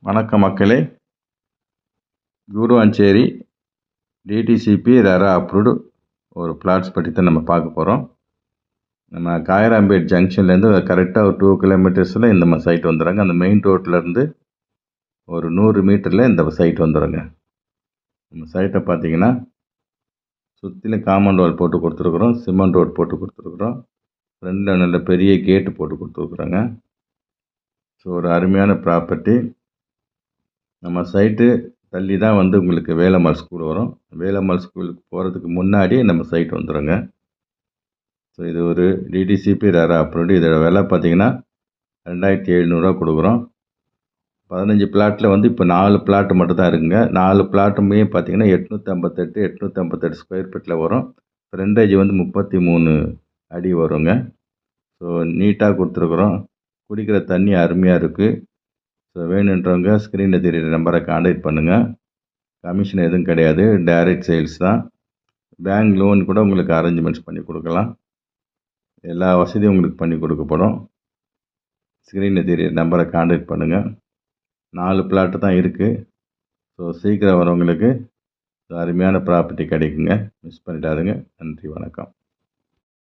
வணக்கம் மக்களே. Guduvancheri DTCP RERA approved ஒரு பிளாட்ஸ் பற்றி தான் நம்ம பார்க்க போகிறோம். நம்ம காயராம்பேட் ஜங்ஷன்லேருந்து கரெக்டாக ஒரு 2 கிலோமீட்டர்ஸில் இந்த சைட் வந்துடுங்க. அந்த மெயின் ரோட்லேருந்து ஒரு 100 மீட்டரில் இந்த சைட் வந்துடுங்க. நம்ம சைட்டை பார்த்தீங்கன்னா சுற்றிலும் காம்பவுண்ட் வால் போட்டு கொடுத்துருக்குறோம், சிமெண்ட் ரோட் போட்டு கொடுத்துருக்குறோம், ஃப்ரண்டில் நல்ல பெரிய கேட்டு போட்டு கொடுத்துருக்குறோங்க. ஸோ ஒரு அருமையான ப்ராப்பர்ட்டி. நம்ம சைட்டு தள்ளி தான் உங்களுக்கு வேலம்மாள் ஸ்கூல் வரும். வேலம்மாள் ஸ்கூலுக்கு போகிறதுக்கு முன்னாடி நம்ம சைட் வந்துடுங்க. ஸோ இது ஒரு டிடிசிபி ரெரா அப்ரூவ்டு. இதோட விலை பார்த்தீங்கன்னா 2700 கொடுக்குறோம். 15 பிளாட்டில் இப்போ 4 பிளாட்டு மட்டும் தான் இருக்குங்க. 4 பிளாட்டுமே பார்த்தீங்கன்னா 858 ஸ்கொயர் ஃபீட்டில் வரும். ஃப்ரண்டேஜ் 33 அடி வருங்க. ஸோ நீட்டாக கொடுத்துருக்குறோம். குடிக்கிற தண்ணி அருமையாக இருக்குது. ஸோ வேணுன்றவங்க ஸ்க்ரீனில் தெரியுற நம்பரை காண்டாக்ட் பண்ணுங்கள். கமிஷன் எதுவும் கிடையாது, டைரக்ட் சேல்ஸ் தான். பேங்க் லோன் கூட உங்களுக்கு அரேஞ்ச்மெண்ட்ஸ் பண்ணி கொடுக்கலாம். எல்லா வசதியும் உங்களுக்கு பண்ணி கொடுக்கப்படும். ஸ்க்ரீனில் தெரியுற நம்பரை காண்டாக்ட் பண்ணுங்கள். 4 பிளாட்டு தான் இருக்குது. ஸோ சீக்கிரம் வரவங்களுக்கு அருமையான ப்ராப்பர்ட்டி கிடைக்குங்க. மிஸ் பண்ணிடாதுங்க. நன்றி, வணக்கம்.